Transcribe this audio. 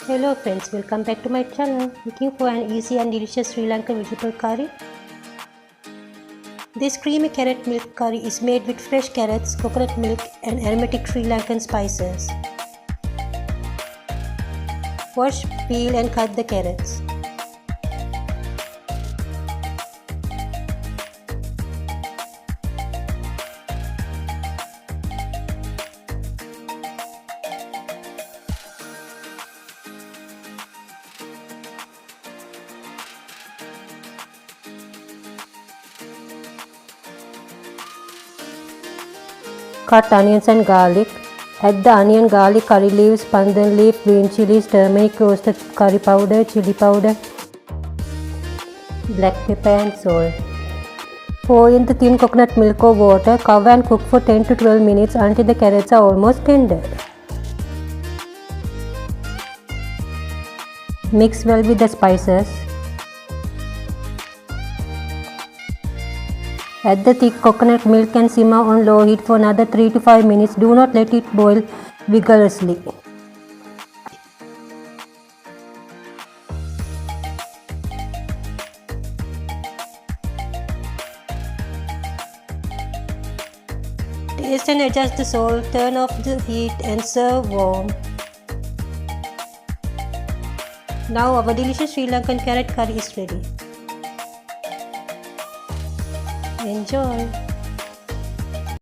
Hello friends, welcome back to my channel. Looking for an easy and delicious Sri Lankan vegetable curry? This creamy carrot milk curry is made with fresh carrots, coconut milk and aromatic Sri Lankan spices. Wash, peel and cut the carrots. Cut onions and garlic. Add the onion, garlic, curry leaves, pandan leaf, green chilies, turmeric, roasted curry powder, chili powder, black pepper and salt. Pour in the thin coconut milk or water. Cover and cook for 10 to 12 minutes until the carrots are almost tender. Mix well with the spices. Add the thick coconut milk and simmer on low heat for another 3 to 5 minutes. Do not let it boil vigorously. Taste and adjust the salt. Turn off the heat and serve warm. Now our delicious Sri Lankan carrot curry is ready. Enjoy!